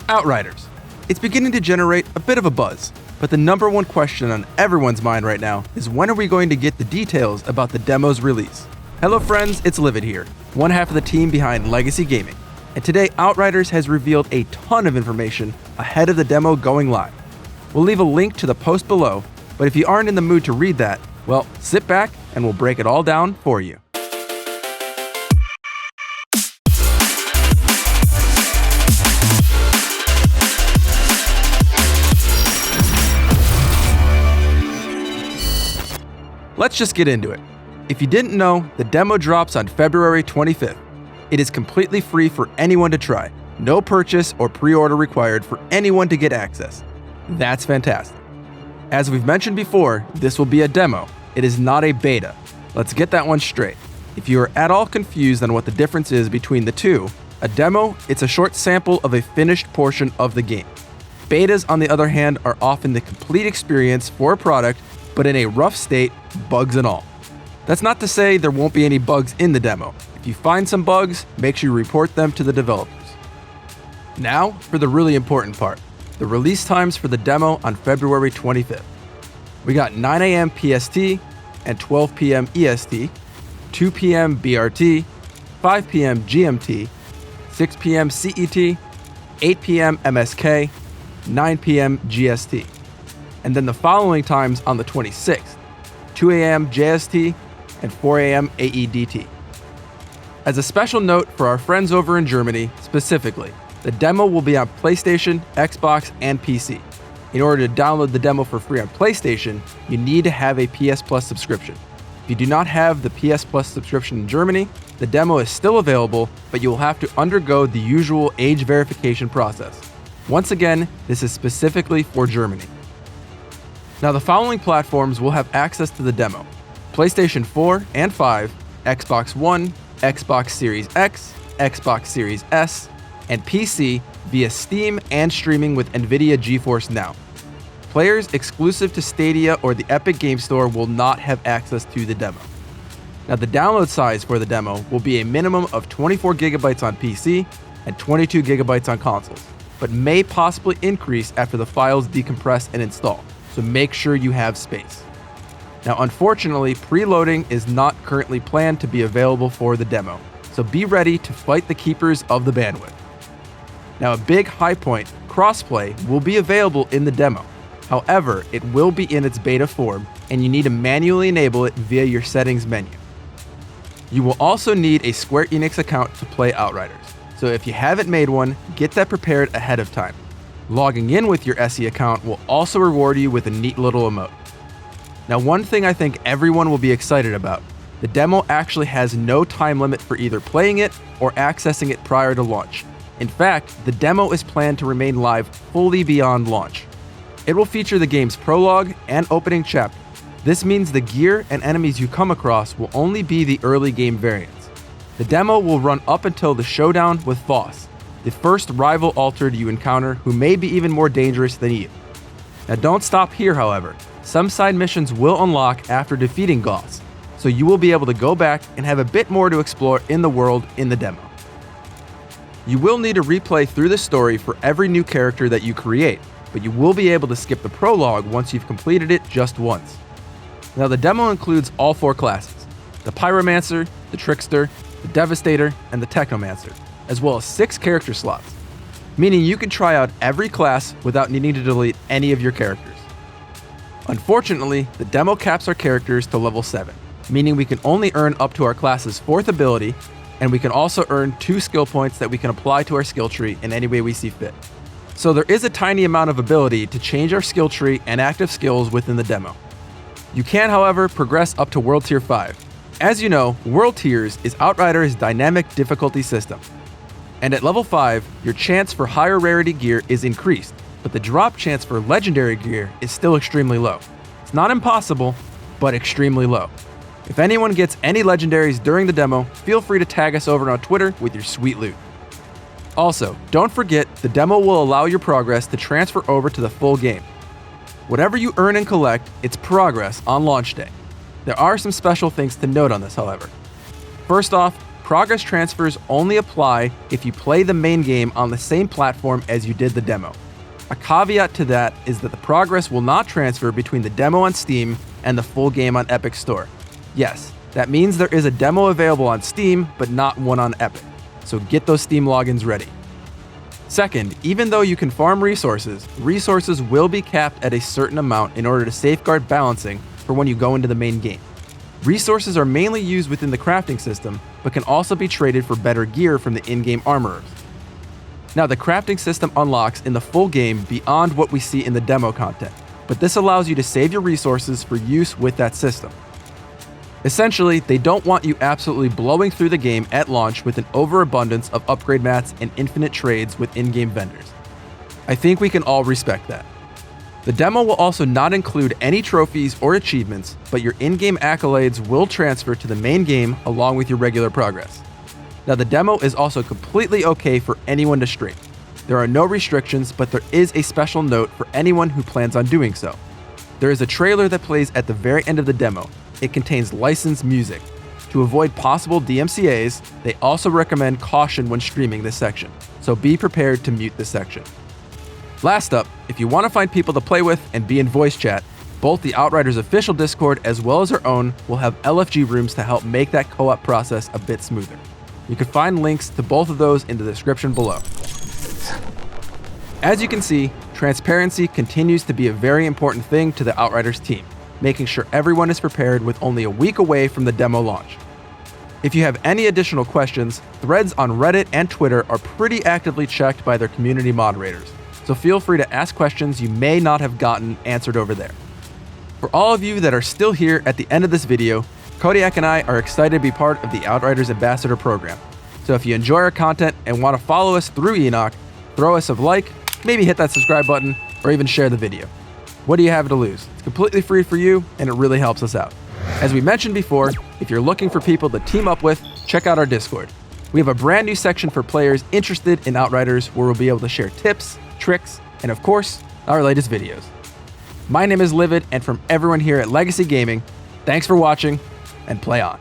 Outriders. It's beginning to generate a bit of a buzz, but the number one question on everyone's mind right now is when are we going to get the details about the demo's release? Hello friends, it's Livid here, one half of the team behind Legacy Gaming, and today Outriders has revealed a ton of information ahead of the demo going live. We'll leave a link to the post below, but if you aren't in the mood to read that, well, sit back and we'll break it all down for you. Let's just get into it. If you didn't know, the demo drops on February 25th. It is completely free for anyone to try. No purchase or pre-order required for anyone to get access. That's fantastic. As we've mentioned before, this will be a demo. It is not a beta. Let's get that one straight. If you are at all confused on what the difference is between the two, a demo, it's a short sample of a finished portion of the game. Betas, on the other hand, are often the complete experience for a product, but in a rough state, bugs and all. That's not to say there won't be any bugs in the demo. If you find some bugs, make sure you report them to the developers. Now, for the really important part, the release times for the demo on February 25th. We got 9 a.m. PST and 12 p.m. EST, 2 p.m. BRT, 5 p.m. GMT, 6 p.m. CET, 8 p.m. MSK, 9 p.m. GST. And then the following times on the 26th, 2 a.m. JST and 4 a.m. AEDT. As a special note for our friends over in Germany, specifically, the demo will be on PlayStation, Xbox, and PC. In order to download the demo for free on PlayStation, you need to have a PS Plus subscription. If you do not have the PS Plus subscription in Germany, the demo is still available, but you will have to undergo the usual age verification process. Once again, this is specifically for Germany. Now the following platforms will have access to the demo: PlayStation 4 and 5, Xbox One, Xbox Series X, Xbox Series S, and PC via Steam and streaming with NVIDIA GeForce Now. Players exclusive to Stadia or the Epic Game Store will not have access to the demo. Now the download size for the demo will be a minimum of 24 gigabytes on PC and 22 gigabytes on consoles, but may possibly increase after the files decompress and install, so make sure you have space. Now unfortunately, preloading is not currently planned to be available for the demo, so be ready to fight the keepers of the bandwidth. Now a big high point, crossplay, will be available in the demo. However, it will be in its beta form, and you need to manually enable it via your settings menu. You will also need a Square Enix account to play Outriders, so if you haven't made one, get that prepared ahead of time. Logging in with your SE account will also reward you with a neat little emote. Now one thing I think everyone will be excited about, the demo actually has no time limit for either playing it or accessing it prior to launch. In fact, the demo is planned to remain live fully beyond launch. It will feature the game's prologue and opening chapter. This means the gear and enemies you come across will only be the early game variants. The demo will run up until the showdown with Voss, the first rival altered you encounter who may be even more dangerous than you. Now don't stop here, however. Some side missions will unlock after defeating Goss, so you will be able to go back and have a bit more to explore in the world in the demo. You will need to replay through the story for every new character that you create, but you will be able to skip the prologue once you've completed it just once. Now the demo includes all 4 classes: the Pyromancer, the Trickster, the Devastator, and the Technomancer, as well as 6 character slots, meaning you can try out every class without needing to delete any of your characters. Unfortunately, the demo caps our characters to level 7, meaning we can only earn up to our class's 4th ability, and we can also earn 2 skill points that we can apply to our skill tree in any way we see fit. So there is a tiny amount of ability to change our skill tree and active skills within the demo. You can, however, progress up to World Tier 5. As you know, World Tiers is Outriders' dynamic difficulty system. And at level 5, your chance for higher rarity gear is increased, but the drop chance for legendary gear is still extremely low. It's not impossible, but extremely low. If anyone gets any legendaries during the demo, feel free to tag us over on Twitter with your sweet loot. Also, don't forget, the demo will allow your progress to transfer over to the full game. Whatever you earn and collect, it's progress on launch day. There are some special things to note on this, however. First off, progress transfers only apply if you play the main game on the same platform as you did the demo. A caveat to that is that the progress will not transfer between the demo on Steam and the full game on Epic Store. Yes, that means there is a demo available on Steam, but not one on Epic. So get those Steam logins ready. Second, even though you can farm resources will be capped at a certain amount in order to safeguard balancing for when you go into the main game. Resources are mainly used within the crafting system, but can also be traded for better gear from the in-game armorers. Now, the crafting system unlocks in the full game beyond what we see in the demo content, but this allows you to save your resources for use with that system. Essentially, they don't want you absolutely blowing through the game at launch with an overabundance of upgrade mats and infinite trades with in-game vendors. I think we can all respect that. The demo will also not include any trophies or achievements, but your in-game accolades will transfer to the main game along with your regular progress. Now, the demo is also completely okay for anyone to stream. There are no restrictions, but there is a special note for anyone who plans on doing so. There is a trailer that plays at the very end of the demo. It contains licensed music. To avoid possible DMCAs, they also recommend caution when streaming this section, so be prepared to mute this section. Last up, if you want to find people to play with and be in voice chat, both the Outriders official Discord as well as our own will have LFG rooms to help make that co-op process a bit smoother. You can find links to both of those in the description below. As you can see, transparency continues to be a very important thing to the Outriders team, making sure everyone is prepared with only a week away from the demo launch. If you have any additional questions, threads on Reddit and Twitter are pretty actively checked by their community moderators, so feel free to ask questions you may not have gotten answered over there. For all of you that are still here at the end of this video, Kodiak and I are excited to be part of the Outriders Ambassador program. So if you enjoy our content and want to follow us through Enoch, throw us a like, maybe hit that subscribe button, or even share the video. What do you have to lose? It's completely free for you, and it really helps us out. As we mentioned before, if you're looking for people to team up with, check out our Discord. We have a brand new section for players interested in Outriders where we'll be able to share tips, tricks, and of course, our latest videos. My name is Livid, and from everyone here at Legacy Gaming, thanks for watching, and play on.